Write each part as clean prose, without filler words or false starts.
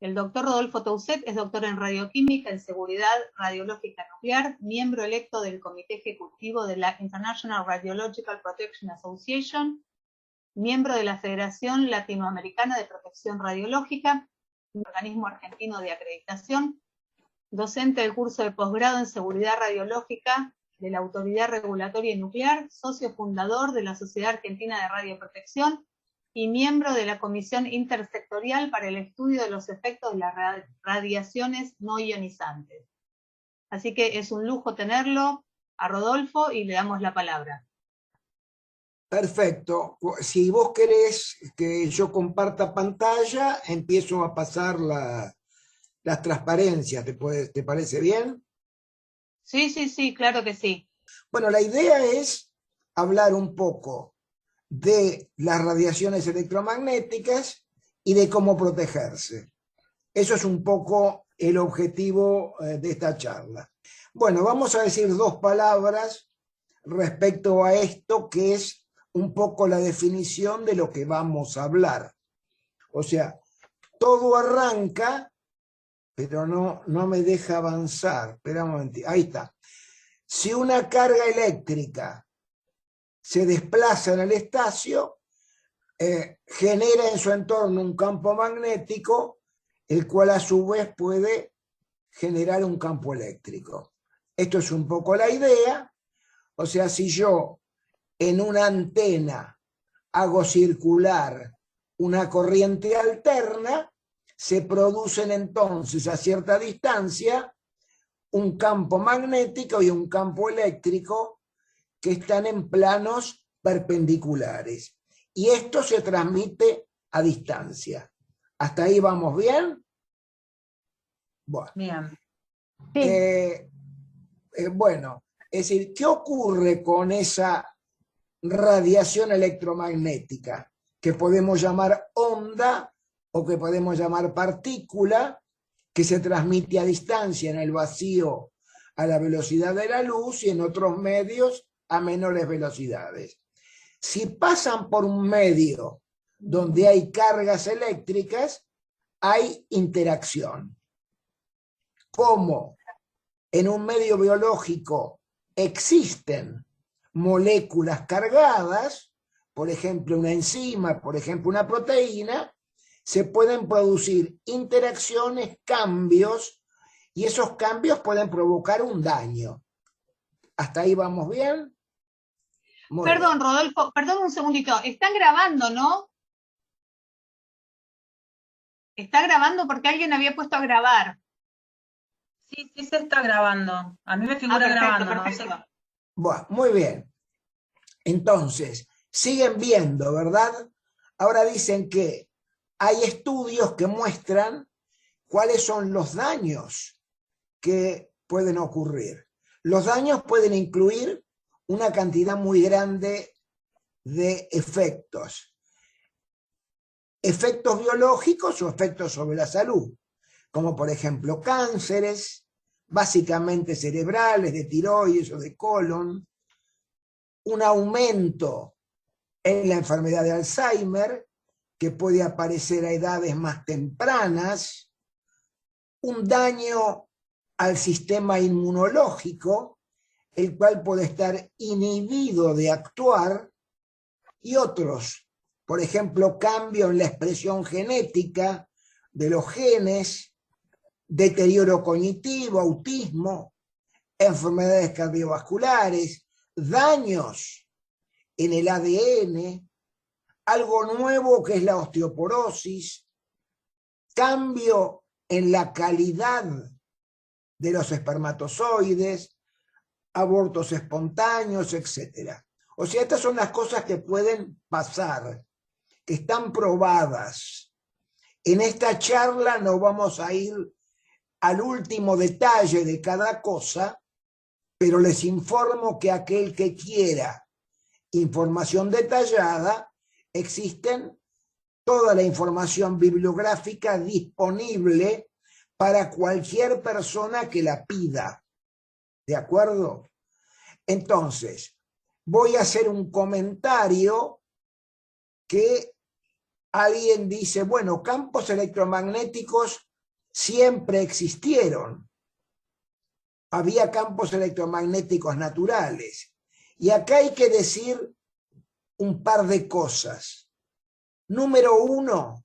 El doctor Rodolfo Toussaint es doctor en radioquímica, en seguridad radiológica nuclear, miembro electo del comité ejecutivo de la International Radiological Protection Association, miembro de la Federación Latinoamericana de Protección Radiológica, un organismo argentino de acreditación, docente del curso de posgrado en seguridad radiológica de la Autoridad Regulatoria Nuclear, socio fundador de la Sociedad Argentina de Radioprotección y miembro de la Comisión Intersectorial para el Estudio de los Efectos de las Radiaciones No Ionizantes. Así que es un lujo tenerlo a Rodolfo y le damos la palabra. Perfecto. Si vos querés que yo comparta pantalla, empiezo a pasar las transparencias. ¿Te parece bien? Sí, claro que sí. Bueno, la idea es hablar un poco de las radiaciones electromagnéticas y de cómo protegerse. Eso es un poco el objetivo de esta charla. Bueno, vamos a decir dos palabras respecto a esto, que es un poco la definición de lo que vamos a hablar. O sea, todo arranca, pero no me deja avanzar. Espera un momentito. Ahí está. Si una carga eléctrica se desplaza en el espacio, genera en su entorno un campo magnético, el cual a su vez puede generar un campo eléctrico. Esto es un poco la idea. O sea, si yo en una antena hago circular una corriente alterna, se producen entonces a cierta distancia un campo magnético y un campo eléctrico que están en planos perpendiculares. Y esto se transmite a distancia. ¿Hasta ahí vamos bien? Bueno. Bien. Bueno, es decir, ¿qué ocurre con esa radiación electromagnética? Que podemos llamar onda o que podemos llamar partícula, que se transmite a distancia en el vacío a la velocidad de la luz y en otros medios a menores velocidades. Si pasan por un medio donde hay cargas eléctricas, hay interacción. Como en un medio biológico existen moléculas cargadas, por ejemplo una enzima, por ejemplo una proteína, se pueden producir interacciones, cambios, y esos cambios pueden provocar un daño. ¿Hasta ahí vamos bien? Perdón, Rodolfo, perdón un segundito. Están grabando, ¿no? Está grabando porque alguien había puesto a grabar. Sí, se está grabando. A mí me figura grabando. Perfecto. ¿No? Bueno, muy bien. Entonces, siguen viendo, ¿verdad? Ahora dicen que hay estudios que muestran cuáles son los daños que pueden ocurrir. Los daños pueden incluir una cantidad muy grande de efectos. Efectos biológicos o efectos sobre la salud, como por ejemplo cánceres, básicamente cerebrales, de tiroides o de colon, un aumento en la enfermedad de Alzheimer, que puede aparecer a edades más tempranas, un daño al sistema inmunológico, el cual puede estar inhibido de actuar, y otros, por ejemplo, cambio en la expresión genética de los genes, deterioro cognitivo, autismo, enfermedades cardiovasculares, daños en el ADN, algo nuevo que es la osteoporosis, cambio en la calidad de los espermatozoides, abortos espontáneos, etc. O sea, estas son las cosas que pueden pasar, que están probadas. En esta charla no vamos a ir al último detalle de cada cosa, pero les informo que aquel que quiera información detallada, existen toda la información bibliográfica disponible para cualquier persona que la pida. ¿De acuerdo? Entonces, voy a hacer un comentario que alguien dice, bueno, campos electromagnéticos siempre existieron. Había campos electromagnéticos naturales. Y acá hay que decir un par de cosas. Número uno,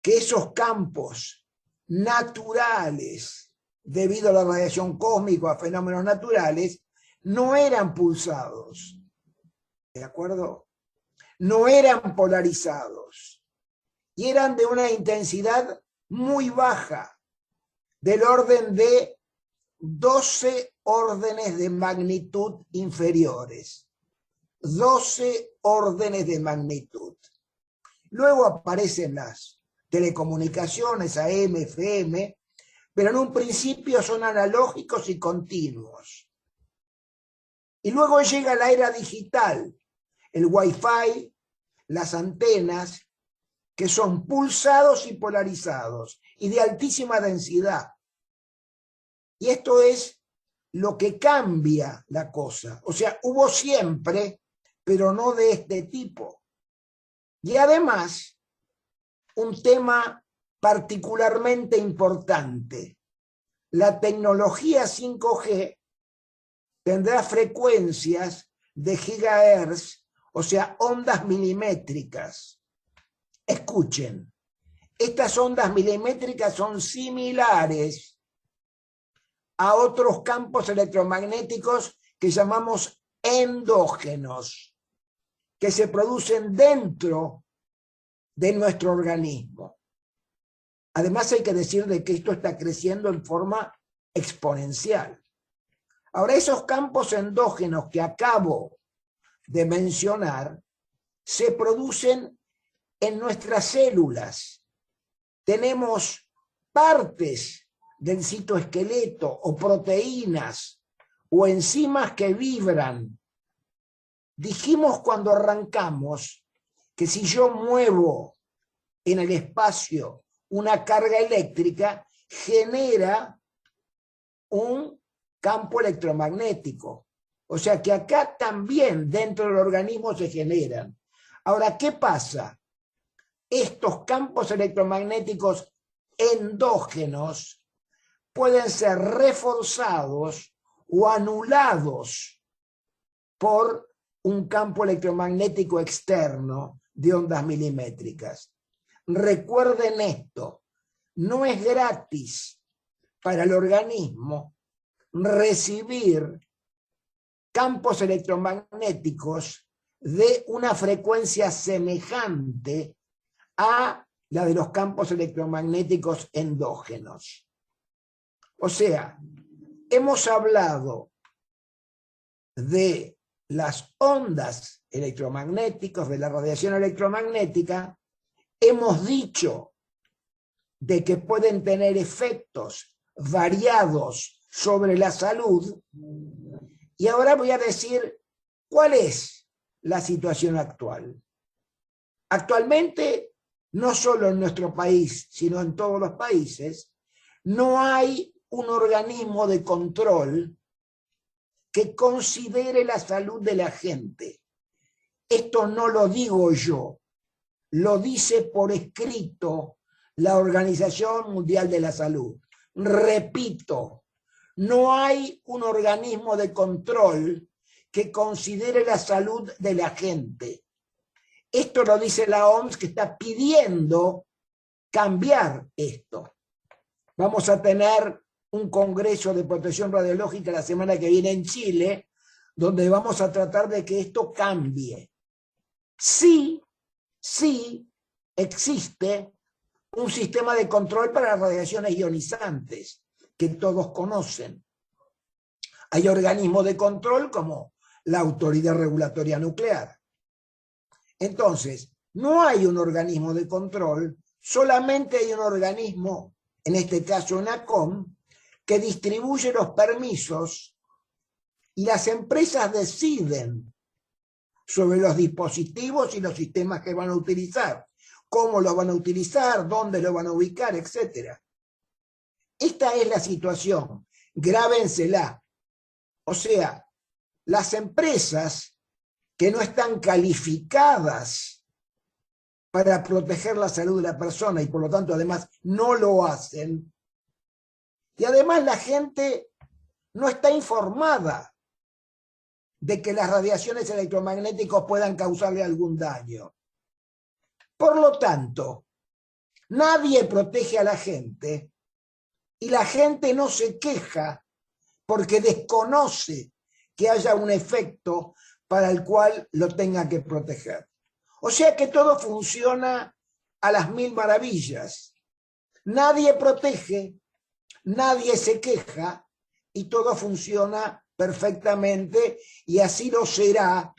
que esos campos naturales, debido a la radiación cósmica, a fenómenos naturales, no eran pulsados. ¿De acuerdo? No eran polarizados. Y eran de una intensidad muy baja, del orden de 12 órdenes de magnitud inferiores. 12 órdenes de magnitud. Luego aparecen las telecomunicaciones, AM, FM, pero en un principio son analógicos y continuos. Y luego llega la era digital, el Wi-Fi, las antenas, que son pulsados y polarizados, y de altísima densidad. Y esto es lo que cambia la cosa. O sea, hubo siempre, pero no de este tipo. Y además, un tema particularmente importante. La tecnología 5G tendrá frecuencias de gigahertz, o sea, ondas milimétricas. Escuchen, estas ondas milimétricas son similares a otros campos electromagnéticos que llamamos endógenos, que se producen dentro de nuestro organismo. Además hay que decir de que esto está creciendo en forma exponencial. Ahora, esos campos endógenos que acabo de mencionar se producen en nuestras células. Tenemos partes del citoesqueleto o proteínas o enzimas que vibran. Dijimos cuando arrancamos que si yo muevo en el espacio una carga eléctrica, genera un campo electromagnético. O sea que acá también dentro del organismo se generan. Ahora, ¿qué pasa? Estos campos electromagnéticos endógenos pueden ser reforzados o anulados por un campo electromagnético externo de ondas milimétricas. Recuerden esto, no es gratis para el organismo recibir campos electromagnéticos de una frecuencia semejante a la de los campos electromagnéticos endógenos. O sea, hemos hablado de las ondas electromagnéticas, de la radiación electromagnética, hemos dicho de que pueden tener efectos variados sobre la salud, y ahora voy a decir cuál es la situación actual. Actualmente, no solo en nuestro país, sino en todos los países, no hay un organismo de control que considere la salud de la gente. Esto no lo digo yo, lo dice por escrito la Organización Mundial de la Salud. Repito, no hay un organismo de control que considere la salud de la gente. Esto lo dice la OMS, que está pidiendo cambiar esto. Vamos a tener un congreso de protección radiológica la semana que viene en Chile, donde vamos a tratar de que esto cambie. Sí existe un sistema de control para las radiaciones ionizantes, que todos conocen. Hay organismos de control como la Autoridad Regulatoria Nuclear. Entonces, no hay un organismo de control, solamente hay un organismo, en este caso UNACOM, que distribuye los permisos y las empresas deciden sobre los dispositivos y los sistemas que van a utilizar, cómo los van a utilizar, dónde los van a ubicar, etc. Esta es la situación, grábensela. O sea, las empresas que no están calificadas para proteger la salud de la persona y por lo tanto además no lo hacen. Y además la gente no está informada de que las radiaciones electromagnéticas puedan causarle algún daño. Por lo tanto, nadie protege a la gente y la gente no se queja porque desconoce que haya un efecto para el cual lo tenga que proteger. O sea que todo funciona a las mil maravillas. Nadie protege, nadie se queja y todo funciona perfectamente y así lo será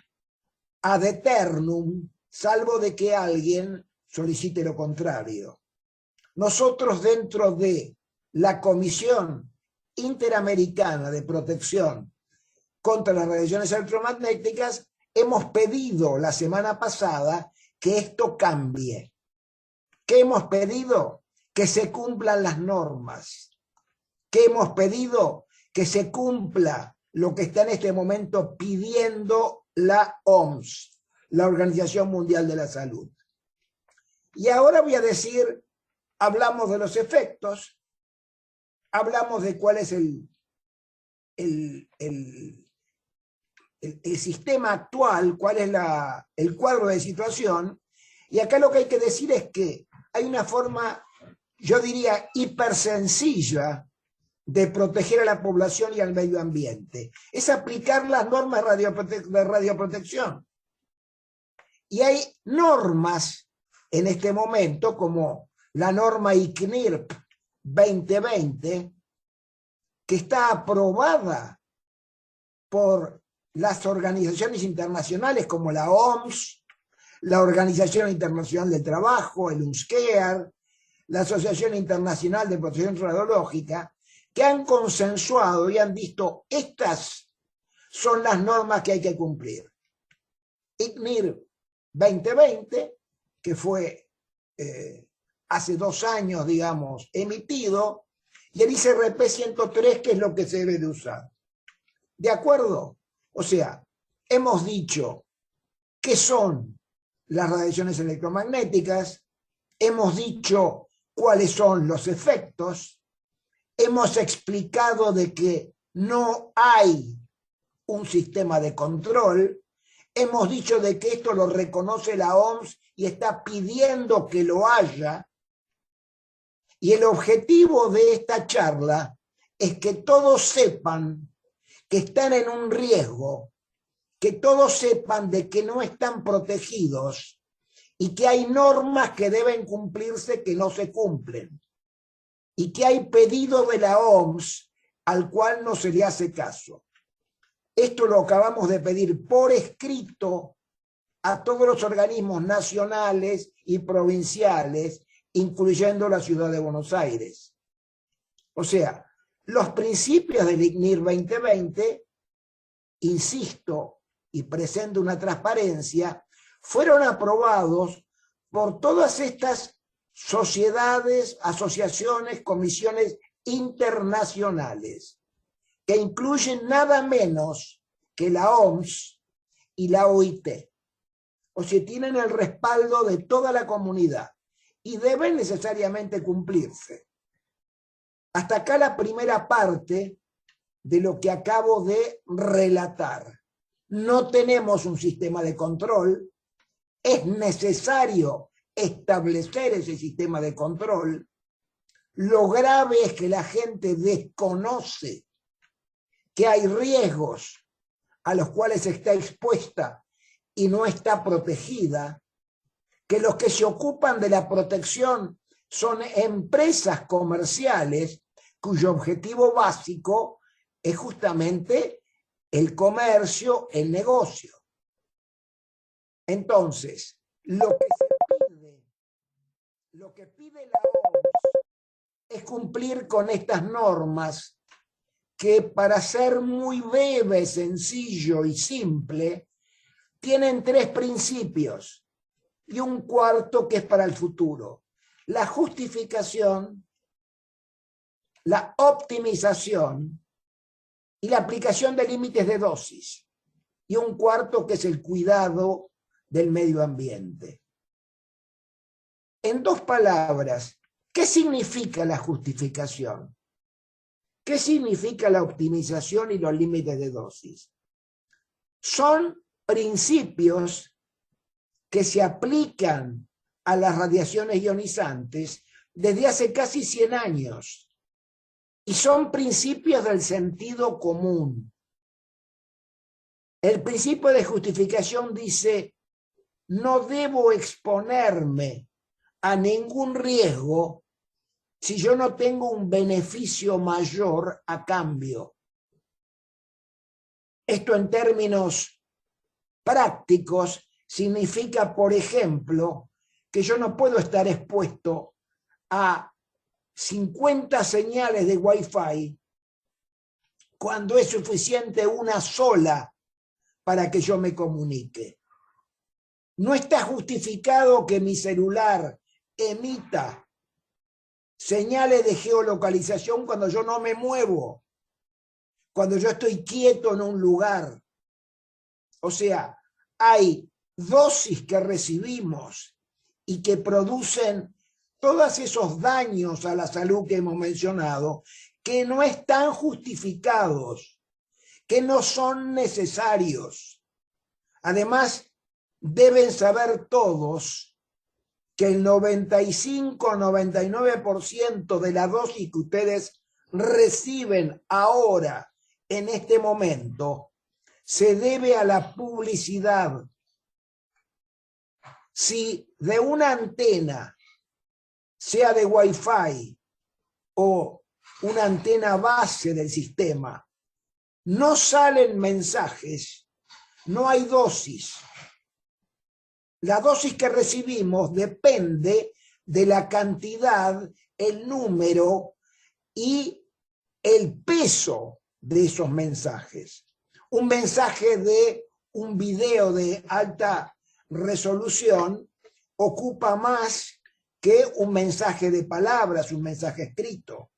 ad eternum, salvo de que alguien solicite lo contrario. Nosotros dentro de la Comisión Interamericana de Protección contra las Radiaciones Electromagnéticas hemos pedido la semana pasada que esto cambie. ¿Qué hemos pedido? Que se cumplan las normas. ¿Qué hemos pedido? Que se cumpla lo que está en este momento pidiendo la OMS, la Organización Mundial de la Salud. Y ahora voy a decir, hablamos de los efectos, hablamos de cuál es el sistema actual, cuál es el cuadro de situación, y acá lo que hay que decir es que hay una forma, yo diría, hipersencilla de proteger a la población y al medio ambiente. Es aplicar las normas de radioprotección. Y hay normas en este momento, como la norma ICNIRP 2020, que está aprobada por las organizaciones internacionales como la OMS, la Organización Internacional del Trabajo, el UNSCEAR, la Asociación Internacional de Protección Radiológica, que han consensuado y han visto estas son las normas que hay que cumplir. ICNIR 2020, que fue hace 2 años, digamos, emitido, y el ICRP 103, que es lo que se debe de usar. ¿De acuerdo? O sea, hemos dicho qué son las radiaciones electromagnéticas, hemos dicho cuáles son los efectos, hemos explicado de que no hay un sistema de control, hemos dicho de que esto lo reconoce la OMS y está pidiendo que lo haya, y el objetivo de esta charla es que todos sepan que están en un riesgo, que todos sepan de que no están protegidos y que hay normas que deben cumplirse que no se cumplen y que hay pedido de la OMS al cual no se le hace caso. Esto lo acabamos de pedir por escrito a todos los organismos nacionales y provinciales, incluyendo la ciudad de Buenos Aires. O sea, los principios del ICNIR 2020, insisto, y presento una transparencia, fueron aprobados por todas estas sociedades, asociaciones, comisiones internacionales, que incluyen nada menos que la OMS y la OIT. O sea, tienen el respaldo de toda la comunidad y deben necesariamente cumplirse. Hasta acá la primera parte de lo que acabo de relatar. No tenemos un sistema de control, es necesario establecer ese sistema de control. Lo grave es que la gente desconoce que hay riesgos a los cuales está expuesta y no está protegida, que los que se ocupan de la protección son empresas comerciales cuyo objetivo básico es justamente el comercio, el negocio. Entonces, lo que pide la OMS es cumplir con estas normas que, para ser muy breve, sencillo y simple, tienen 3 principios y un cuarto que es para el futuro: la justificación, la optimización y la aplicación de límites de dosis, y un cuarto que es el cuidado del medio ambiente. En dos palabras, ¿qué significa la justificación? ¿Qué significa la optimización y los límites de dosis? Son principios que se aplican a las radiaciones ionizantes desde hace casi 100 años y son principios del sentido común. El principio de justificación dice: no debo exponerme a ningún riesgo si yo no tengo un beneficio mayor a cambio. Esto en términos prácticos significa, por ejemplo, que yo no puedo estar expuesto a 50 señales de Wi-Fi cuando es suficiente una sola para que yo me comunique. No está justificado que mi celular emita señales de geolocalización cuando yo no me muevo, cuando yo estoy quieto en un lugar. O sea, hay dosis que recibimos y que producen todos esos daños a la salud que hemos mencionado, que no están justificados, que no son necesarios. Además, deben saber todos que el 95-99% de la dosis que ustedes reciben ahora, en este momento, se debe a la publicidad. Si de una antena, sea de Wi-Fi o una antena base del sistema, no salen mensajes, no hay dosis. La dosis que recibimos depende de la cantidad, el número y el peso de esos mensajes. Un mensaje de un video de alta resolución ocupa más que un mensaje de palabras, un mensaje escrito.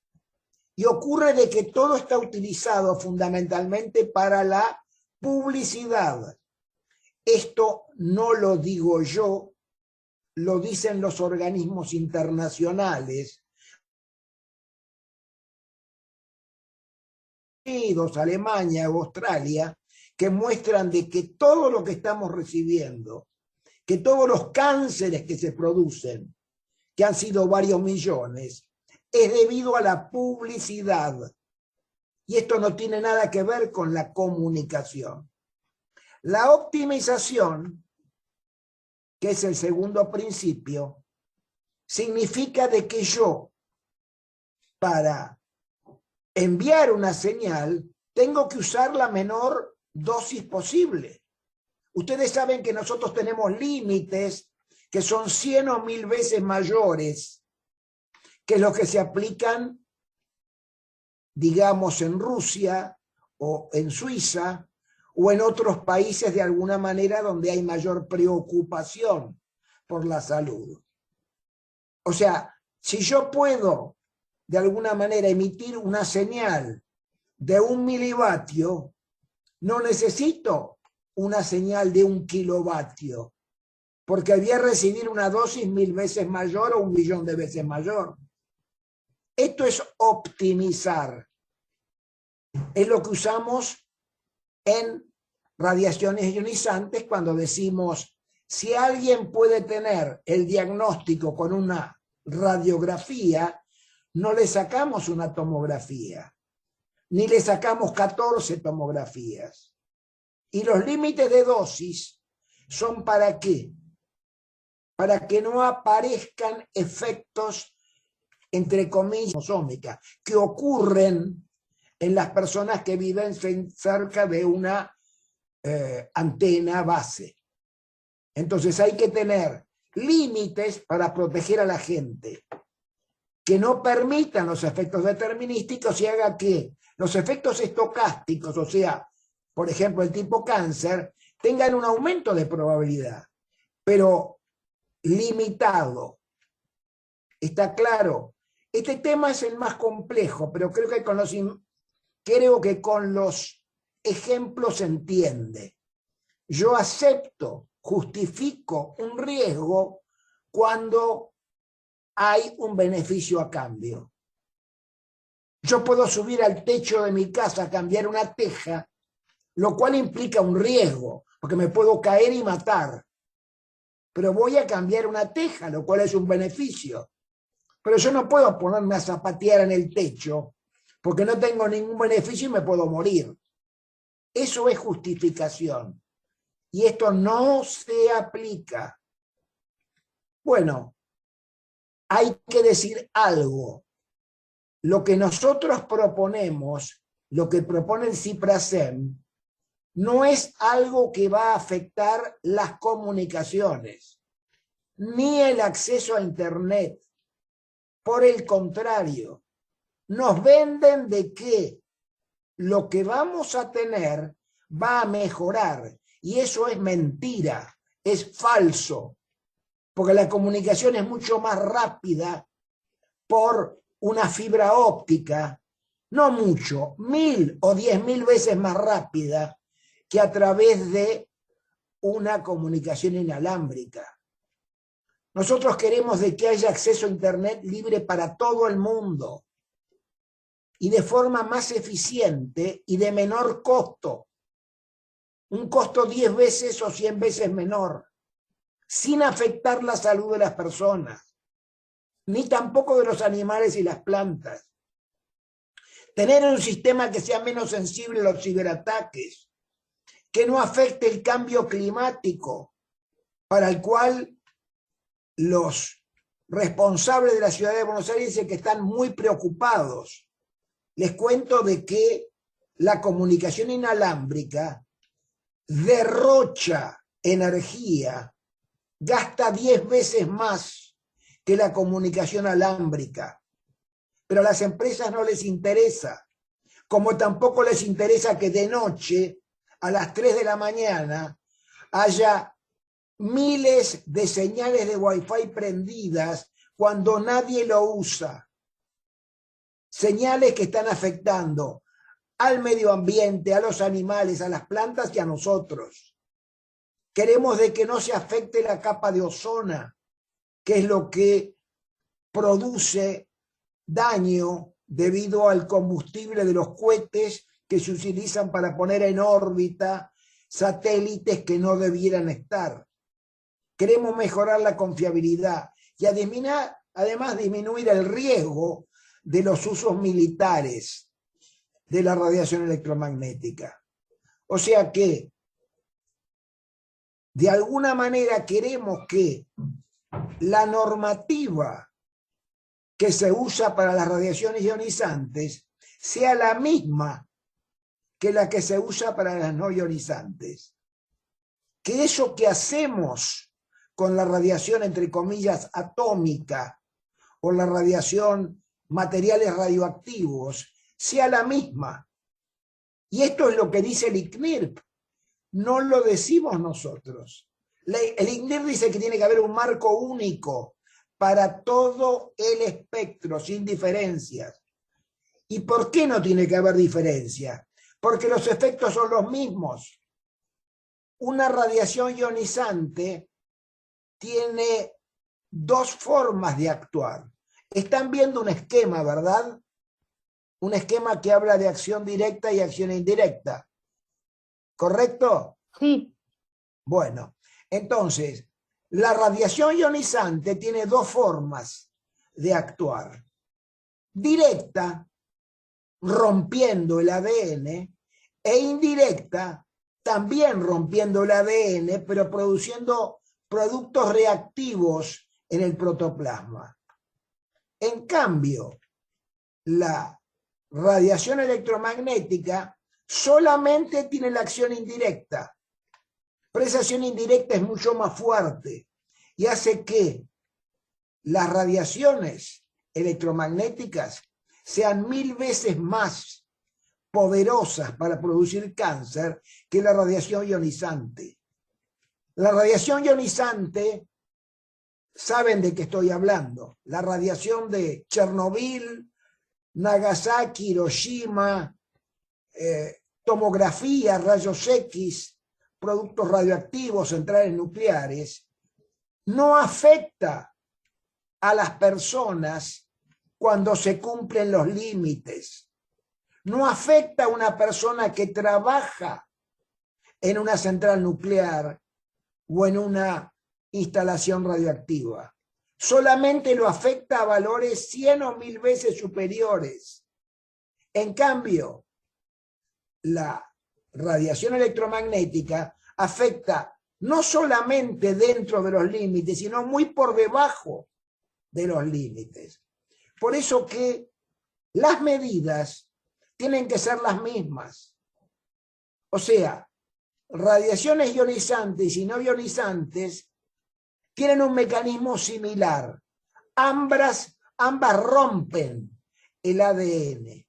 Y ocurre de que todo está utilizado fundamentalmente para la publicidad. Esto no lo digo yo, lo dicen los organismos internacionales, Alemania, Australia, que muestran de que todo lo que estamos recibiendo, que todos los cánceres que se producen, que han sido varios millones, es debido a la publicidad. Y esto no tiene nada que ver con la comunicación. La optimización, que es el segundo principio, significa de que yo, para enviar una señal, tengo que usar la menor dosis posible. Ustedes saben que nosotros tenemos límites que son 100 o 1000 veces mayores que los que se aplican, digamos, en Rusia o en Suiza o en otros países de alguna manera donde hay mayor preocupación por la salud. O sea, si yo puedo de alguna manera emitir una señal de 1 milivatio, no necesito una señal de 1 kilovatio, porque voy a recibir una dosis 1000 veces mayor o 1 millón de veces mayor. Esto es optimizar. Es lo que usamos en radiaciones ionizantes cuando decimos, si alguien puede tener el diagnóstico con una radiografía, no le sacamos una tomografía, ni le sacamos 14 tomografías. Y los límites de dosis son ¿para qué? Para que no aparezcan efectos, entre comillas, cromosómicas, que ocurren en las personas que viven cerca de una antena base. Entonces hay que tener límites para proteger a la gente, que no permitan los efectos determinísticos y haga que los efectos estocásticos, o sea, por ejemplo, el tipo cáncer, tengan un aumento de probabilidad, pero limitado. ¿Está claro? Este tema es el más complejo, pero creo que con los ejemplos se entiende. Yo acepto, justifico un riesgo cuando hay un beneficio a cambio. Yo puedo subir al techo de mi casa a cambiar una teja, lo cual implica un riesgo, porque me puedo caer y matar. Pero voy a cambiar una teja, lo cual es un beneficio. Pero yo no puedo ponerme a zapatear en el techo, porque no tengo ningún beneficio y me puedo morir. Eso es justificación. Y esto no se aplica. Bueno, hay que decir algo. Lo que nosotros proponemos, lo que propone el CIPRASEM, no es algo que va a afectar las comunicaciones, ni el acceso a Internet. Por el contrario, nos venden de que lo que vamos a tener va a mejorar, y eso es mentira, es falso, porque la comunicación es mucho más rápida por una fibra óptica, no mucho, 1000 o 10.000 veces más rápida que a través de una comunicación inalámbrica. Nosotros queremos de que haya acceso a Internet libre para todo el mundo y de forma más eficiente y de menor costo. Un costo 10 veces o 100 veces menor, sin afectar la salud de las personas, ni tampoco de los animales y las plantas. Tener un sistema que sea menos sensible a los ciberataques, que no afecte el cambio climático, para el cual los responsables de la ciudad de Buenos Aires dicen que están muy preocupados. Les cuento de que la comunicación inalámbrica derrocha energía, gasta 10 veces más que la comunicación alámbrica. Pero a las empresas no les interesa, como tampoco les interesa que de noche, a las 3 de la mañana, haya miles de señales de Wi-Fi prendidas cuando nadie lo usa. Señales que están afectando al medio ambiente, a los animales, a las plantas y a nosotros. Queremos de que no se afecte la capa de ozono, que es lo que produce daño debido al combustible de los cohetes que se utilizan para poner en órbita satélites que no debieran estar. Queremos mejorar la confiabilidad y además disminuir el riesgo de los usos militares de la radiación electromagnética. O sea que, de alguna manera queremos que la normativa que se usa para las radiaciones ionizantes sea la misma que la que se usa para las no ionizantes. Que eso que hacemos con la radiación, entre comillas, atómica, o la radiación materiales radioactivos, sea la misma. Y esto es lo que dice el ICNIRP, no lo decimos nosotros. El ICNIRP dice que tiene que haber un marco único para todo el espectro, sin diferencias. ¿Y por qué no tiene que haber diferencia? Porque los efectos son los mismos. Una radiación ionizante tiene dos formas de actuar. Están viendo un esquema, ¿verdad? Un esquema que habla de acción directa y acción indirecta. ¿Correcto? Sí. Bueno, entonces, la radiación ionizante tiene dos formas de actuar. Directa, rompiendo el ADN, e indirecta, también rompiendo el ADN, pero produciendo productos reactivos en el protoplasma. En cambio, la radiación electromagnética solamente tiene la acción indirecta, pero esa acción indirecta es mucho más fuerte y hace que las radiaciones electromagnéticas sean 1000 veces más poderosas para producir cáncer que la radiación ionizante. La radiación ionizante, ¿saben de qué estoy hablando? La radiación de Chernobyl, Nagasaki, Hiroshima, tomografía, rayos X, productos radioactivos, centrales nucleares, no afecta a las personas cuando se cumplen los límites. No afecta a una persona que trabaja en una central nuclear o en una instalación radioactiva. Solamente lo afecta a valores 100 o 1000 veces superiores. En cambio, la radiación electromagnética afecta no solamente dentro de los límites, sino muy por debajo de los límites. Por eso que las medidas tienen que ser las mismas. O sea, radiaciones ionizantes y no ionizantes tienen un mecanismo similar. Ambas rompen el ADN,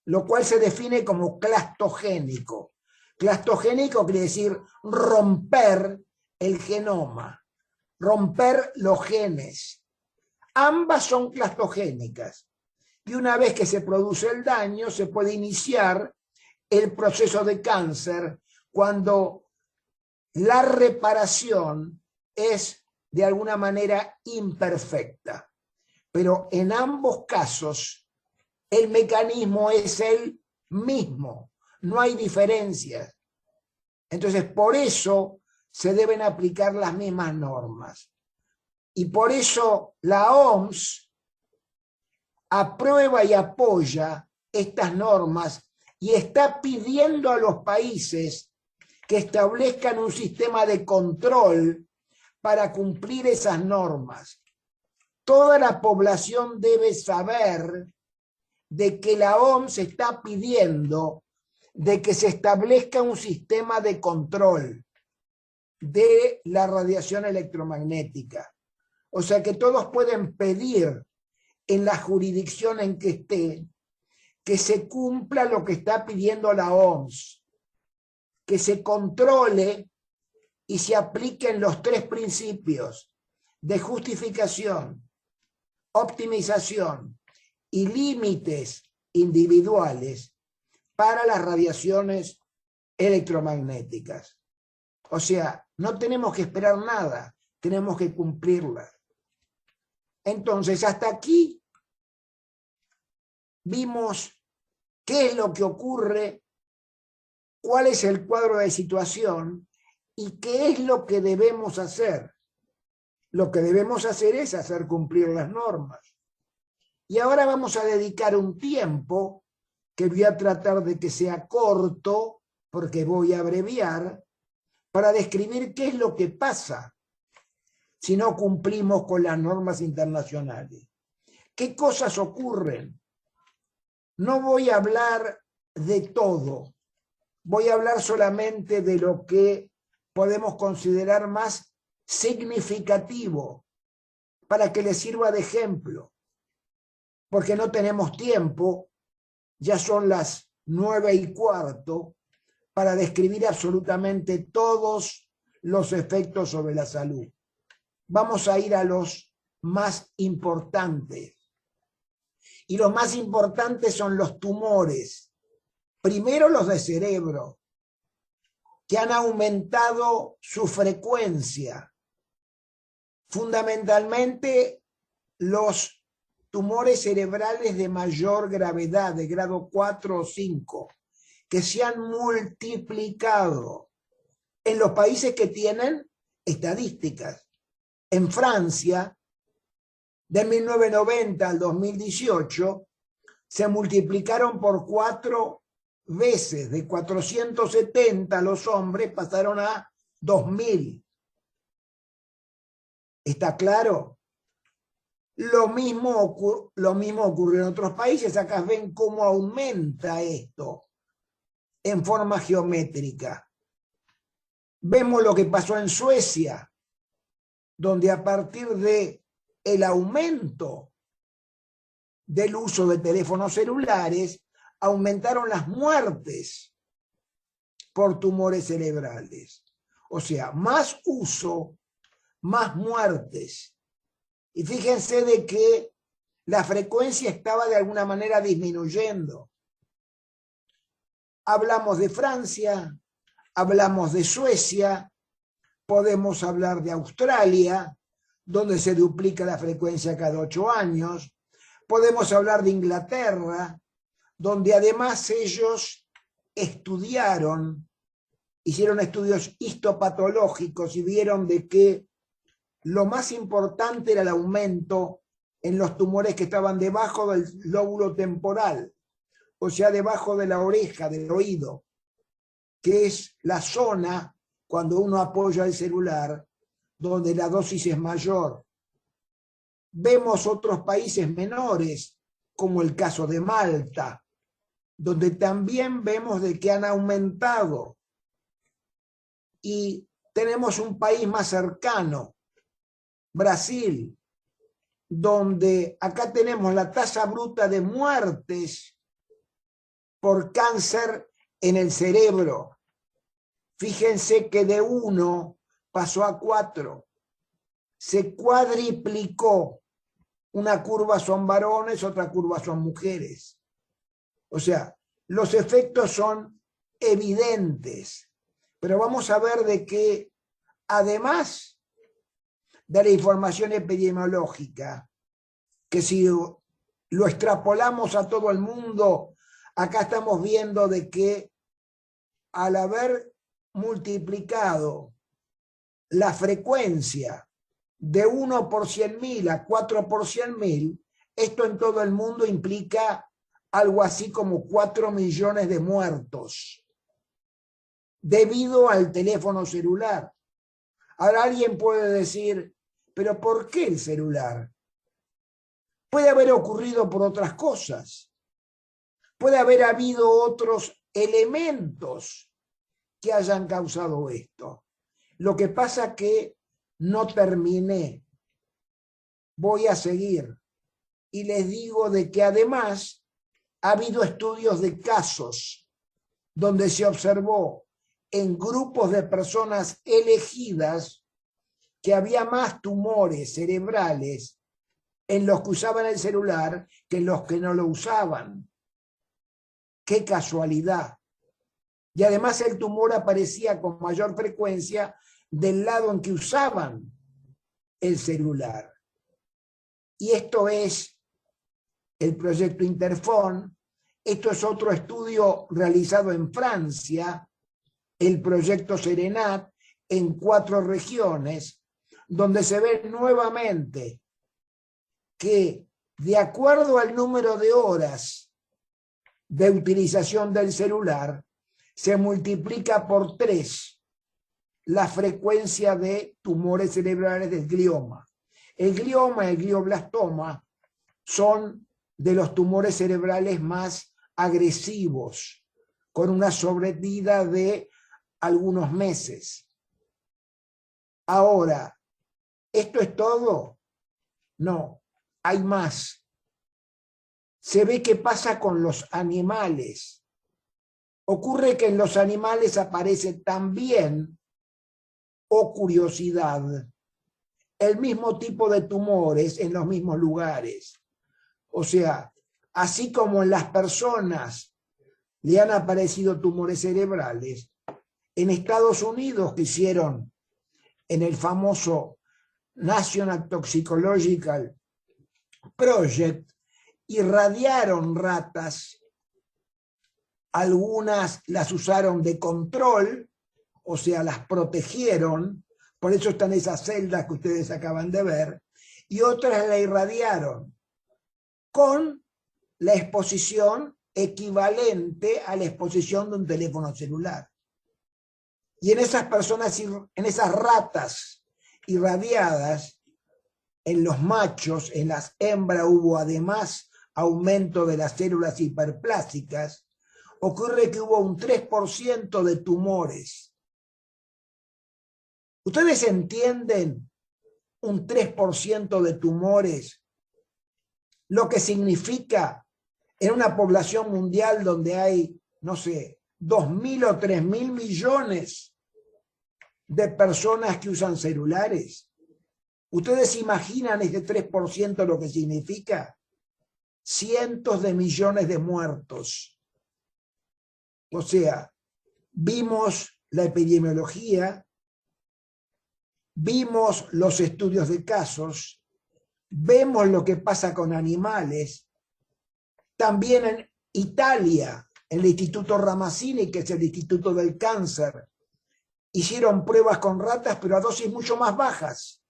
lo cual se define como clastogénico. Clastogénico quiere decir romper el genoma, romper los genes. Ambas son clastogénicas. Y una vez que se produce el daño, se puede iniciar el proceso de cáncer cuando la reparación es de alguna manera imperfecta. Pero en ambos casos, el mecanismo es el mismo, no hay diferencias. Entonces, por eso se deben aplicar las mismas normas. Y por eso la OMS aprueba y apoya estas normas y está pidiendo a los países que establezcan un sistema de control para cumplir esas normas. Toda la población debe saber de que la OMS está pidiendo de que se establezca un sistema de control de la radiación electromagnética. O sea que todos pueden pedir en la jurisdicción en que estén que se cumpla lo que está pidiendo la OMS, que se controle y se apliquen los 3 principios de justificación, optimización y límites individuales para las radiaciones electromagnéticas. O sea, no tenemos que esperar nada, tenemos que cumplirlas. Entonces, hasta aquí vimos qué es lo que ocurre, cuál es el cuadro de situación y qué es lo que debemos hacer. Lo que debemos hacer es hacer cumplir las normas. Y ahora vamos a dedicar un tiempo, que voy a tratar de que sea corto, porque voy a abreviar, para describir qué es lo que pasa si no cumplimos con las normas internacionales. ¿Qué cosas ocurren? No voy a hablar de todo, voy a hablar solamente de lo que podemos considerar más significativo, para que les sirva de ejemplo, porque no tenemos tiempo, ya son las 9:15, para describir absolutamente todos los efectos sobre la salud. Vamos a ir a los más importantes. Y los más importantes son los tumores. Primero los de cerebro, que han aumentado su frecuencia. Fundamentalmente los tumores cerebrales de mayor gravedad, de grado 4 o 5, que se han multiplicado en los países que tienen estadísticas. En Francia, de 1990 al 2018, se multiplicaron por 4 veces. De 470 los hombres pasaron a 2000. ¿Está claro? Lo mismo ocurre en otros países. Acá ven cómo aumenta esto en forma geométrica. Vemos lo que pasó en Suecia, donde a partir de el aumento del uso de teléfonos celulares, aumentaron las muertes por tumores cerebrales. O sea, más uso, más muertes. Y fíjense de que la frecuencia estaba de alguna manera disminuyendo. Hablamos de Francia, hablamos de Suecia, podemos hablar de Australia, donde se duplica la frecuencia cada 8 años. Podemos hablar de Inglaterra, donde además ellos estudiaron, hicieron estudios histopatológicos y vieron de que lo más importante era el aumento en los tumores que estaban debajo del lóbulo temporal, o sea, debajo de la oreja, del oído, que es la zona, cuando uno apoya el celular, donde la dosis es mayor. Vemos otros países menores, como el caso de Malta, donde también vemos de que han aumentado. Y tenemos un país más cercano, Brasil, donde acá tenemos la tasa bruta de muertes por cáncer en el cerebro. Fíjense que de 1 pasó a 4. Se cuadriplicó. Una curva son varones, otra curva son mujeres. O sea, los efectos son evidentes. Pero vamos a ver de que, además de la información epidemiológica, que si lo extrapolamos a todo el mundo, acá estamos viendo de que al haber multiplicado la frecuencia de 1 por 100.000 a 4 por 100.000, esto en todo el mundo implica algo así como 4 millones de muertos debido al teléfono celular. Ahora alguien puede decir, ¿pero por qué el celular? Puede haber ocurrido por otras cosas. Puede haber habido otros elementos que hayan causado esto. Lo que pasa que no terminé. Voy a seguir. Y les digo de que además ha habido estudios de casos donde se observó en grupos de personas elegidas que había más tumores cerebrales en los que usaban el celular que en los que no lo usaban. ¡Qué casualidad! Y además el tumor aparecía con mayor frecuencia del lado en que usaban el celular. Y esto es el proyecto Interphone. Esto es otro estudio realizado en Francia, el proyecto Serenat, en 4 regiones, donde se ve nuevamente que de acuerdo al número de horas de utilización del celular, se multiplica por 3 la frecuencia de tumores cerebrales del glioma. El glioma y el glioblastoma son de los tumores cerebrales más agresivos, con una sobrevida de algunos meses. Ahora, ¿esto es todo? No, hay más. Se ve qué pasa con los animales. Ocurre que en los animales aparece también, o curiosidad, el mismo tipo de tumores en los mismos lugares. O sea, así como en las personas le han aparecido tumores cerebrales, en Estados Unidos que hicieron en el famoso National Toxicological Project, irradiaron ratas, algunas las usaron de control, o sea, las protegieron, por eso están esas celdas que ustedes acaban de ver, y otras la irradiaron con la exposición equivalente a la exposición de un teléfono celular. Y en esas personas, en esas ratas irradiadas, en los machos, en las hembras hubo además aumento de las células hiperplásicas, ocurre que hubo un 3% de tumores. ¿Ustedes entienden un 3% de tumores? Lo que significa en una población mundial donde hay, no sé, 2.000 o 3.000 millones de personas que usan celulares. ¿Ustedes imaginan ese 3% lo que significa? Cientos de millones de muertos. O sea, vimos la epidemiología, vimos los estudios de casos, vemos lo que pasa con animales. También en Italia, en el Instituto Ramazzini, que es el Instituto del Cáncer, hicieron pruebas con ratas, pero a dosis mucho más bajas,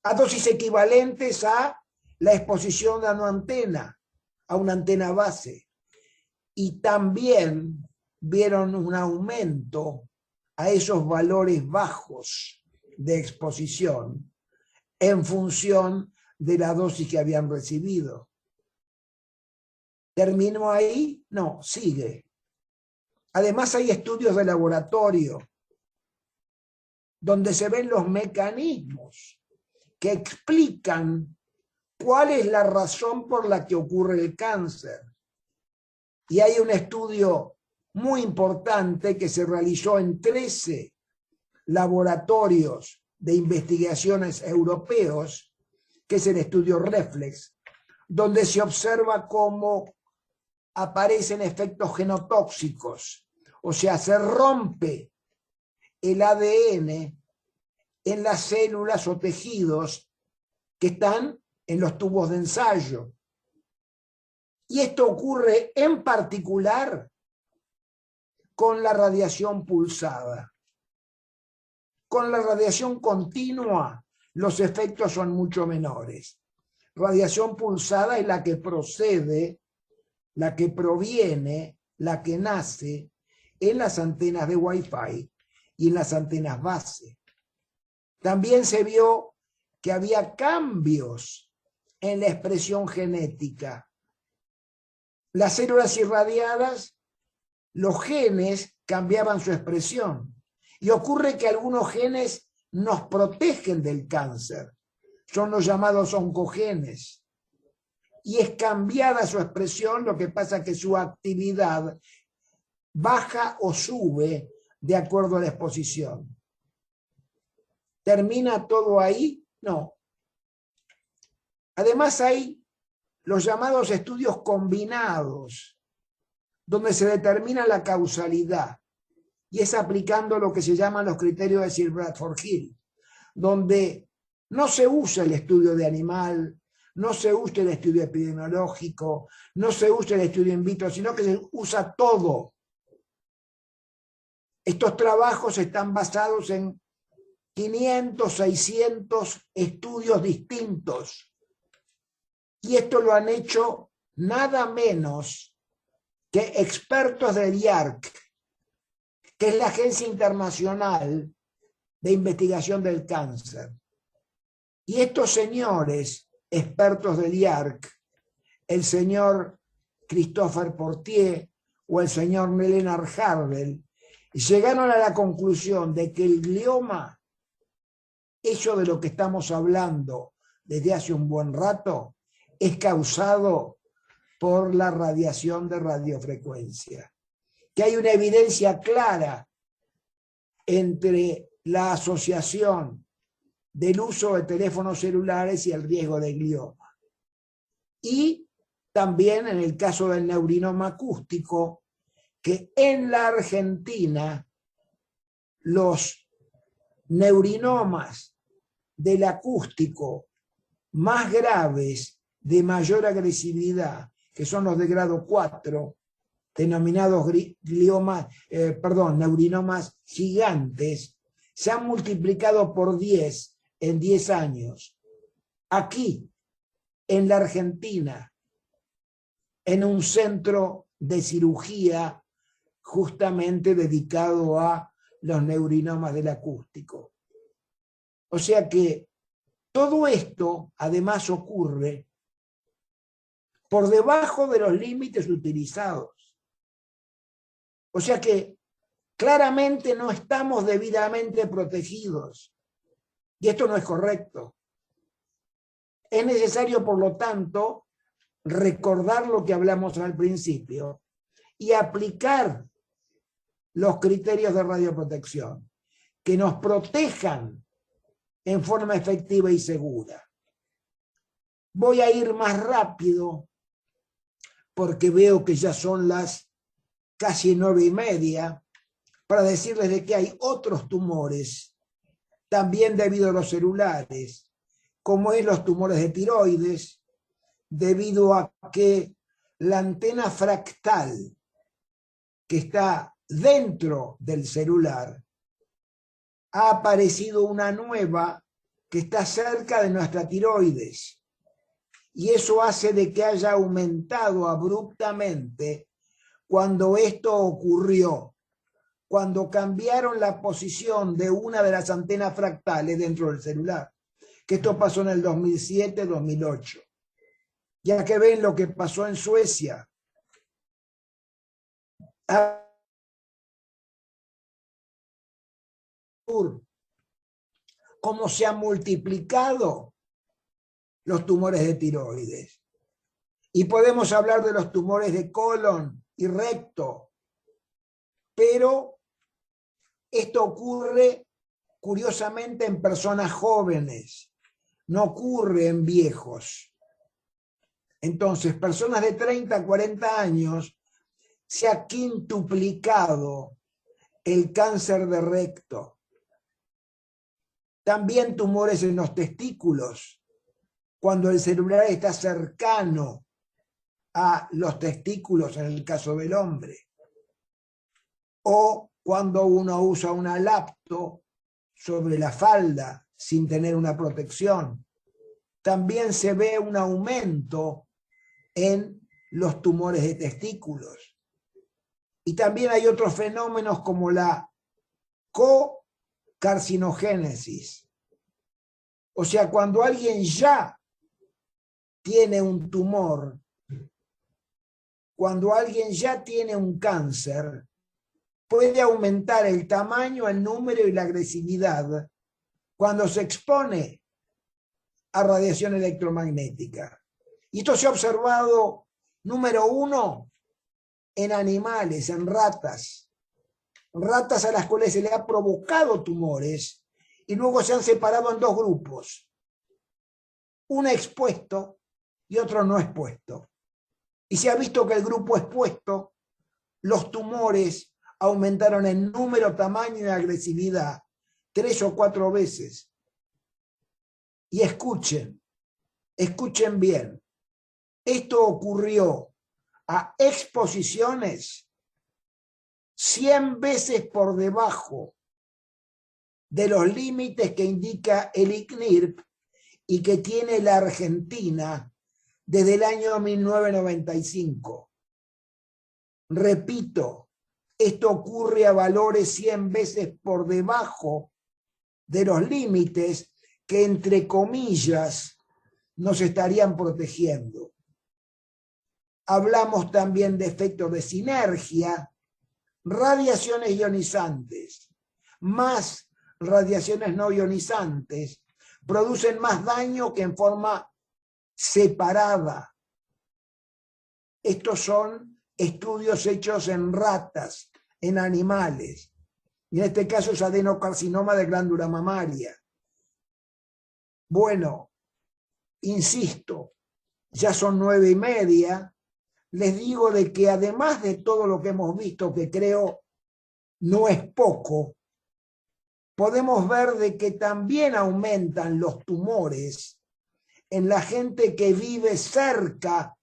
a dosis equivalentes a la exposición a una antena base. Y también vieron un aumento a esos valores bajos de exposición en función de la dosis que habían recibido. ¿Terminó ahí? No, sigue. Además hay estudios de laboratorio donde se ven los mecanismos que explican cuál es la razón por la que ocurre el cáncer. Y hay un estudio muy importante que se realizó en 13 laboratorios de investigaciones europeos, que es el estudio Reflex, donde se observa cómo aparecen efectos genotóxicos, o sea, se rompe el ADN en las células o tejidos que están en los tubos de ensayo. Y esto ocurre en particular con la radiación pulsada. Con la radiación continua, los efectos son mucho menores. Radiación pulsada es la que procede, la que proviene, la que nace en las antenas de Wi-Fi y en las antenas base. También se vio que había cambios en la expresión genética. Las células irradiadas, los genes cambiaban su expresión. Y ocurre que algunos genes nos protegen del cáncer. Son los llamados oncogenes. Y es cambiada su expresión, lo que pasa es que su actividad baja o sube de acuerdo a la exposición. ¿Termina todo ahí? No. Además hay los llamados estudios combinados, donde se determina la causalidad, y es aplicando lo que se llaman los criterios de Sir Bradford Hill, donde no se usa el estudio de animal, no se usa el estudio epidemiológico, no se usa el estudio in vitro, sino que se usa todo. Estos trabajos están basados en 500, 600 estudios distintos. Y esto lo han hecho nada menos que expertos del IARC, que es la Agencia Internacional de Investigación del Cáncer. Y estos señores, expertos del IARC, el señor Christopher Portier o el señor Leonard Harvell, llegaron a la conclusión de que el glioma, eso de lo que estamos hablando desde hace un buen rato, es causado por la radiación de radiofrecuencia. Que hay una evidencia clara entre la asociación del uso de teléfonos celulares y el riesgo de glioma. Y también en el caso del neurinoma acústico, que en la Argentina los neurinomas del acústico más graves, de mayor agresividad, que son los de grado 4, denominados neurinomas gigantes, se han multiplicado por 10 en 10 años. Aquí, en la Argentina, en un centro de cirugía justamente dedicado a los neurinomas del acústico. O sea que todo esto, además, ocurre por debajo de los límites utilizados. O sea que claramente no estamos debidamente protegidos. Y esto no es correcto. Es necesario, por lo tanto, recordar lo que hablamos al principio y aplicar los criterios de radioprotección que nos protejan en forma efectiva y segura. Voy a ir más rápido porque veo que ya son las casi 9:30 para decirles de que hay otros tumores también debido a los celulares, como es los tumores de tiroides, debido a que la antena fractal que está dentro del celular, ha aparecido una nueva que está cerca de nuestra tiroides. Y eso hace de que haya aumentado abruptamente cuando esto ocurrió, cuando cambiaron la posición de una de las antenas fractales dentro del celular, que esto pasó en el 2007-2008. Ya que ven lo que pasó en Suecia, cómo se han multiplicado los tumores de tiroides. Y podemos hablar de los tumores de colon y recto, pero esto ocurre curiosamente en personas jóvenes, no ocurre en viejos. Entonces, personas de 30 a 40 años se ha quintuplicado el cáncer de recto. También tumores en los testículos, cuando el celular está cercano a los testículos en el caso del hombre. O cuando uno usa una laptop sobre la falda sin tener una protección. También se ve un aumento en los tumores de testículos. Y también hay otros fenómenos como la cocarcinogénesis. O sea, cuando alguien ya tiene un tumor, cuando alguien ya tiene un cáncer, puede aumentar el tamaño, el número y la agresividad cuando se expone a radiación electromagnética. Y esto se ha observado, número uno, en animales, en ratas a las cuales se le ha provocado tumores y luego se han separado en dos grupos, uno expuesto y otro no expuesto. Y se ha visto que el grupo expuesto, los tumores aumentaron en número, tamaño y agresividad 3 o 4 veces. Y escuchen bien, esto ocurrió a exposiciones 100 veces por debajo de los límites que indica el ICNIRP y que tiene la Argentina desde el año 1995. Repito, esto ocurre a valores 100 veces por debajo de los límites que, entre comillas, nos estarían protegiendo. Hablamos también de efectos de sinergia, radiaciones ionizantes, más radiaciones no ionizantes, producen más daño que en forma separada. Estos son estudios hechos en ratas, en animales. Y en este caso es adenocarcinoma de glándula mamaria. Bueno, insisto, ya son 9:30. Les digo de que además de todo lo que hemos visto, que creo no es poco, podemos ver de que también aumentan los tumores en la gente que vive cerca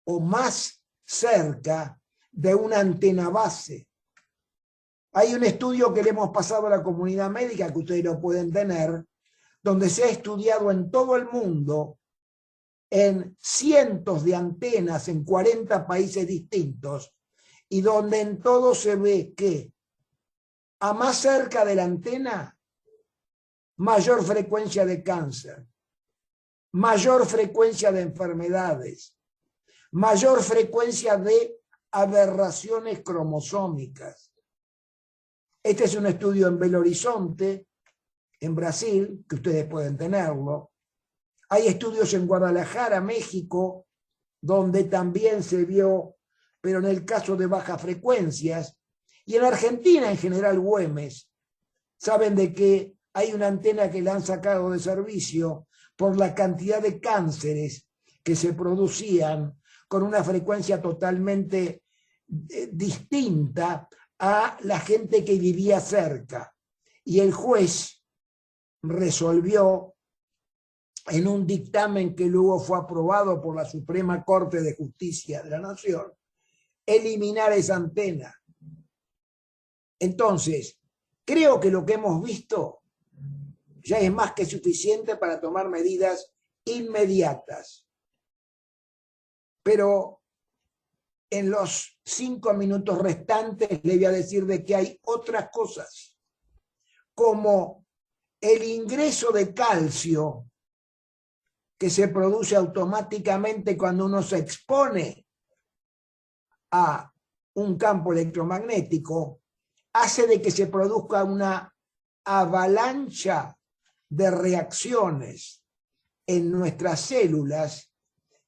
o más cerca de una antena base. Hay un estudio que le hemos pasado a la comunidad médica, que ustedes lo pueden tener, donde se ha estudiado en todo el mundo, en cientos de antenas en 40 países distintos, y donde en todo se ve que a más cerca de la antena, mayor frecuencia de cáncer, mayor frecuencia de enfermedades, mayor frecuencia de aberraciones cromosómicas. Este es un estudio en Belo Horizonte, en Brasil, que ustedes pueden tenerlo. Hay estudios en Guadalajara, México, donde también se vio, pero en el caso de bajas frecuencias. Y en Argentina, en General Güemes, saben de que hay una antena que la han sacado de servicio por la cantidad de cánceres que se producían con una frecuencia totalmente distinta a la gente que vivía cerca. Y el juez resolvió en un dictamen que luego fue aprobado por la Suprema Corte de Justicia de la Nación, eliminar esa antena. Entonces, creo que lo que hemos visto ya es más que suficiente para tomar medidas inmediatas. Pero en los 5 minutos restantes le voy a decir de que hay otras cosas, como el ingreso de calcio que se produce automáticamente cuando uno se expone a un campo electromagnético, hace de que se produzca una avalancha de reacciones en nuestras células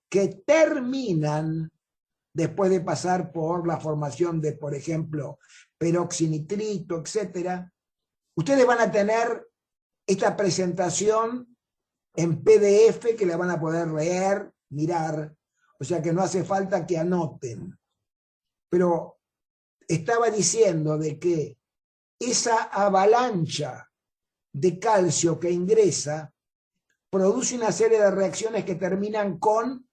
que terminan, después de pasar por la formación de, por ejemplo, peroxinitrito, etcétera. Ustedes van a tener esta presentación en PDF que la van a poder leer, mirar, o sea que no hace falta que anoten. Pero estaba diciendo de que esa avalancha de calcio que ingresa produce una serie de reacciones que terminan con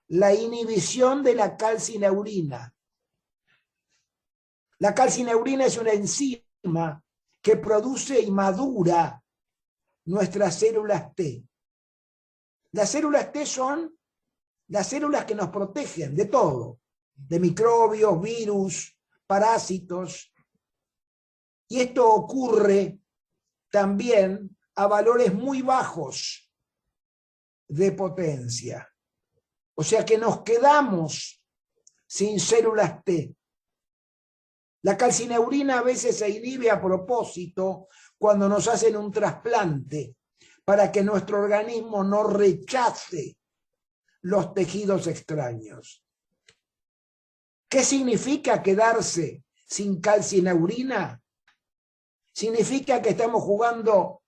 la inhibición de la calcineurina. La calcineurina es una enzima que produce y madura nuestras células T. Las células T son las células que nos protegen de todo, de microbios, virus, parásitos. Y esto ocurre también a valores muy bajos de potencia. O sea que nos quedamos sin células T. La calcineurina a veces se inhibe a propósito cuando nos hacen un trasplante para que nuestro organismo no rechace los tejidos extraños. ¿Qué significa quedarse sin calcineurina? Significa que estamos jugando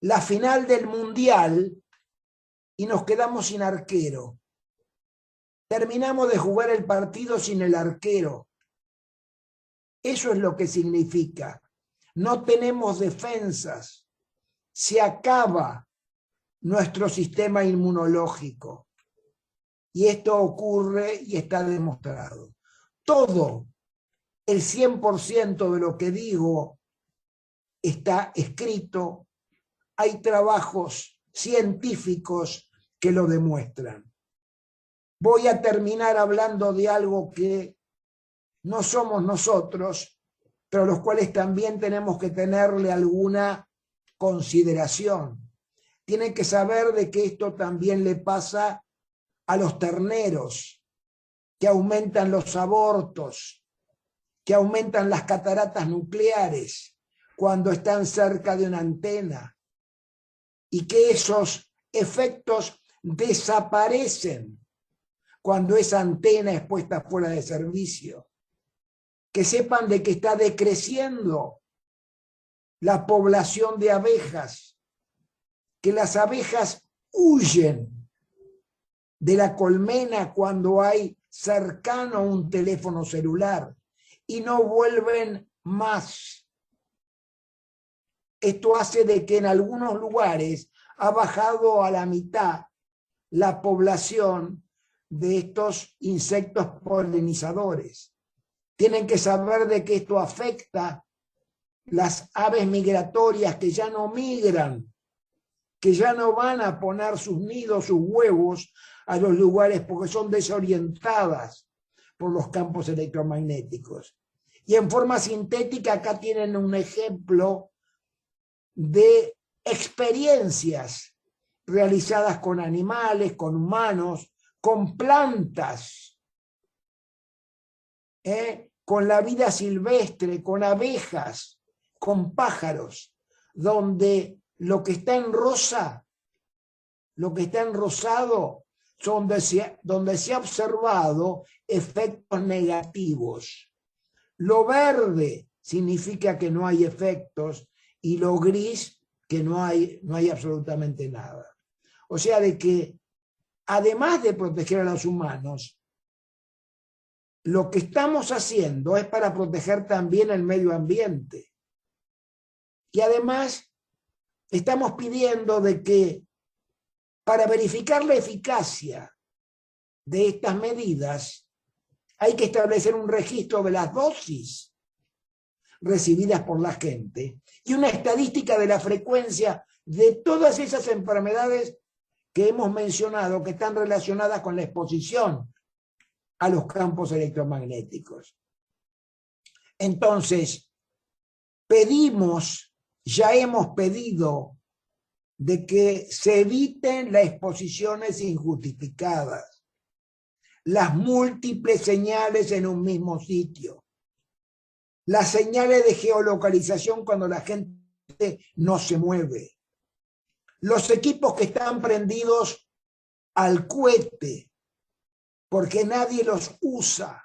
la final del mundial y nos quedamos sin arquero. Terminamos de jugar el partido sin el arquero. Eso es lo que significa. No tenemos defensas. Se acaba nuestro sistema inmunológico. Y esto ocurre y está demostrado. Todo, el 100% de lo que digo está escrito. Hay trabajos científicos que lo demuestran. Voy a terminar hablando de algo que no somos nosotros, pero los cuales también tenemos que tenerle alguna consideración. Tienen que saber de que esto también le pasa a los terneros, que aumentan los abortos, que aumentan las cataratas nucleares cuando están cerca de una antena, y que esos efectos desaparecen cuando esa antena es puesta fuera de servicio. Que sepan de que está decreciendo la población de abejas, que las abejas huyen de la colmena cuando hay cercano un teléfono celular y no vuelven más. Esto hace de que en algunos lugares ha bajado a la mitad la población de estos insectos polinizadores. Tienen que saber de que esto afecta las aves migratorias que ya no migran, que ya no van a poner sus nidos, sus huevos a los lugares porque son desorientadas por los campos electromagnéticos. Y en forma sintética acá tienen un ejemplo de experiencias realizadas con animales, con humanos, con plantas, con la vida silvestre, con abejas, con pájaros, donde lo que está en rosa, lo que está en rosado, donde se ha observado efectos negativos. Lo verde significa que no hay efectos y lo gris que no hay absolutamente nada. O sea, de que además de proteger a los humanos, lo que estamos haciendo es para proteger también el medio ambiente. Y además estamos pidiendo de que para verificar la eficacia de estas medidas hay que establecer un registro de las dosis recibidas por la gente y una estadística de la frecuencia de todas esas enfermedades que hemos mencionado que están relacionadas con la exposición a los campos electromagnéticos. Entonces, ya hemos pedido de que se eviten las exposiciones injustificadas, las múltiples señales en un mismo sitio, las señales de geolocalización cuando la gente no se mueve, los equipos que están prendidos al cohete porque nadie los usa,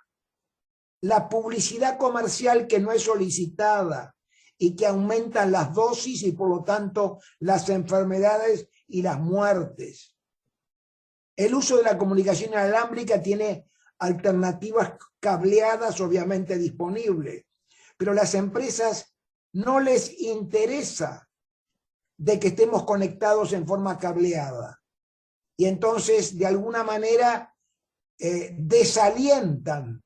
la publicidad comercial que no es solicitada y que aumentan las dosis y por lo tanto las enfermedades y las muertes. El uso de la comunicación inalámbrica tiene alternativas cableadas obviamente disponibles, pero a las empresas no les interesa de que estemos conectados en forma cableada. Y entonces, de alguna manera, desalientan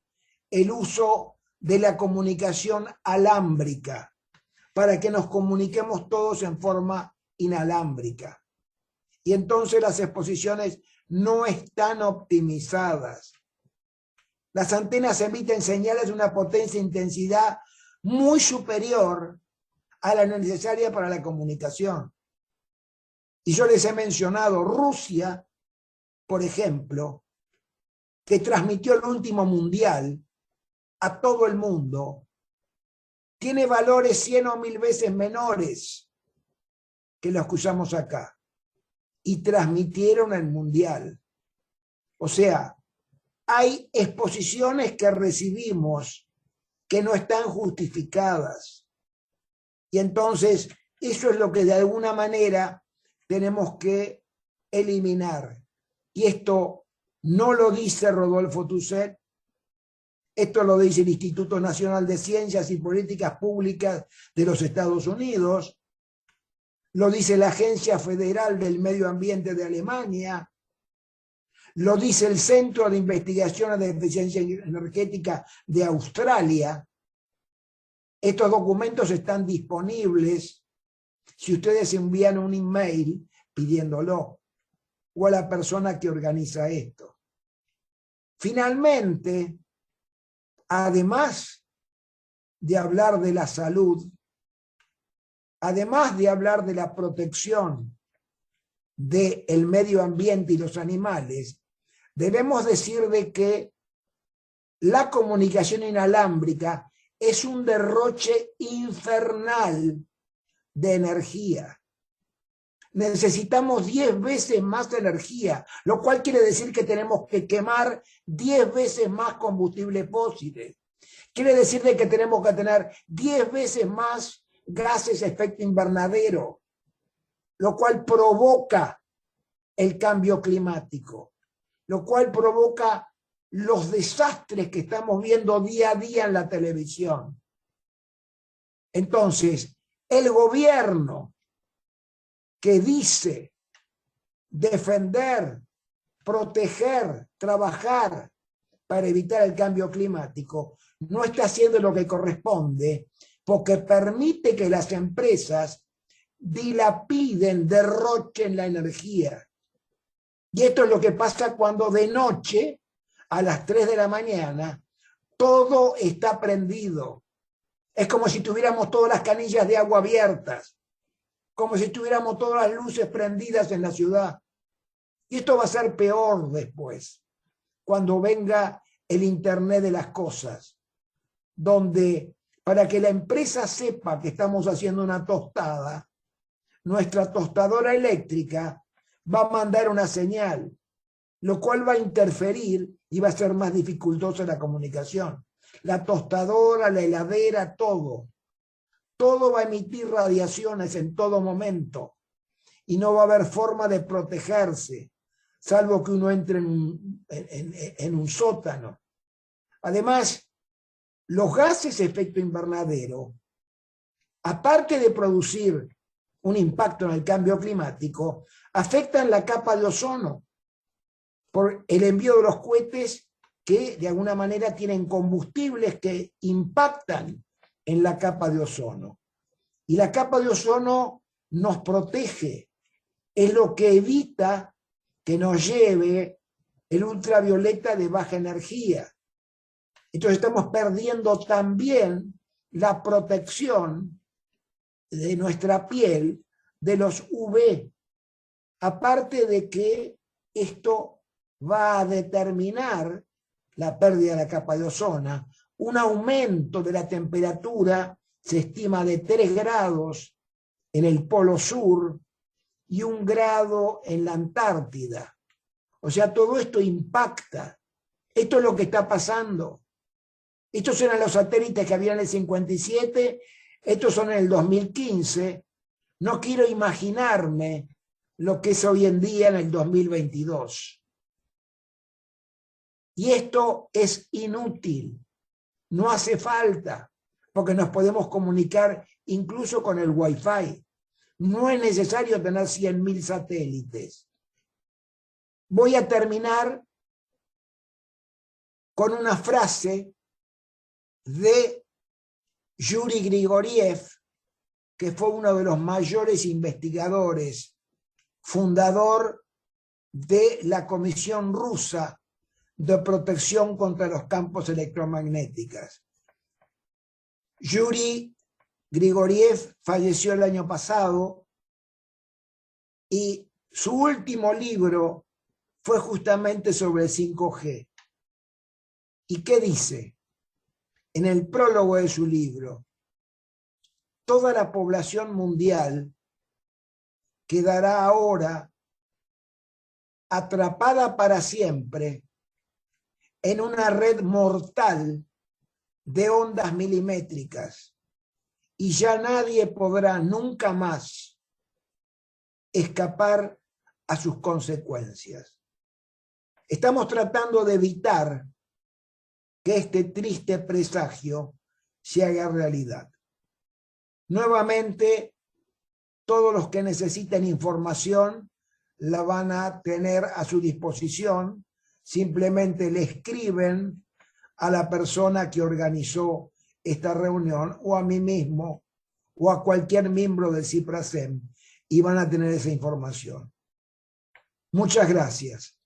el uso de la comunicación alámbrica para que nos comuniquemos todos en forma inalámbrica. Y entonces las exposiciones no están optimizadas. Las antenas emiten señales de una potencia e intensidad muy superior a la necesaria para la comunicación. Y yo les he mencionado Rusia, por ejemplo, que transmitió el último mundial a todo el mundo, tiene valores 100 o 1000 veces menores que los que usamos acá. Y transmitieron el mundial. O sea, hay exposiciones que recibimos que no están justificadas. Y entonces, eso es lo que de alguna manera tenemos que eliminar. Y esto no lo dice Rodolfo Tusset, esto lo dice el Instituto Nacional de Ciencias y Políticas Públicas de los Estados Unidos, lo dice la Agencia Federal del Medio Ambiente de Alemania, lo dice el Centro de Investigación de Eficiencia Energética de Australia. Estos documentos están disponibles si ustedes envían un email pidiéndolo, o a la persona que organiza esto. Finalmente, además de hablar de la salud, además de hablar de la protección del medio ambiente y los animales, debemos decir de que la comunicación inalámbrica es un derroche infernal de energía. Necesitamos 10 veces más energía, lo cual quiere decir que tenemos que quemar 10 veces más combustible fósil. Quiere decir de que tenemos que tener 10 veces más gases de efecto invernadero, lo cual provoca el cambio climático, lo cual provoca los desastres que estamos viendo día a día en la televisión. Entonces, el gobierno que dice defender, proteger, trabajar para evitar el cambio climático, no está haciendo lo que corresponde porque permite que las empresas dilapiden, derrochen la energía. Y esto es lo que pasa cuando de noche, a las 3 de la mañana, todo está prendido. Es como si tuviéramos todas las canillas de agua abiertas, como si tuviéramos todas las luces prendidas en la ciudad. Y esto va a ser peor después, cuando venga el Internet de las cosas, donde para que la empresa sepa que estamos haciendo una tostada, nuestra tostadora eléctrica va a mandar una señal, lo cual va a interferir y va a ser más dificultosa la comunicación. La tostadora, la heladera, todo va a emitir radiaciones en todo momento y no va a haber forma de protegerse, salvo que uno entre en un sótano. Además, los gases de efecto invernadero, aparte de producir un impacto en el cambio climático, afectan la capa de ozono por el envío de los cohetes que de alguna manera tienen combustibles que impactan en la capa de ozono. Y la capa de ozono nos protege, es lo que evita que nos lleve el ultravioleta de baja energía. Entonces estamos perdiendo también la protección de nuestra piel de los UV. Aparte de que esto va a determinar la pérdida de la capa de ozono, un aumento de la temperatura se estima de 3 grados en el Polo Sur y 1 grado en la Antártida. O sea, todo esto impacta. Esto es lo que está pasando. Estos eran los satélites que había en el 57, estos son en el 2015. No quiero imaginarme lo que es hoy en día en el 2022. Y esto es inútil, no hace falta, porque nos podemos comunicar incluso con el Wi-Fi. No es necesario tener 100.000 satélites. Voy a terminar con una frase de Yuri Grigoriev, que fue uno de los mayores investigadores, fundador de la Comisión Rusa de Protección contra los Campos Electromagnéticos. Yuri Grigoriev falleció el año pasado y su último libro fue justamente sobre el 5G. ¿Y qué dice? En el prólogo de su libro: toda la población mundial quedará ahora atrapada para siempre en una red mortal de ondas milimétricas y ya nadie podrá nunca más escapar a sus consecuencias. Estamos tratando de evitar que este triste presagio se haga realidad. Nuevamente, todos los que necesiten información la van a tener a su disposición. Simplemente le escriben a la persona que organizó esta reunión o a mí mismo o a cualquier miembro del CIPRASEM y van a tener esa información. Muchas gracias.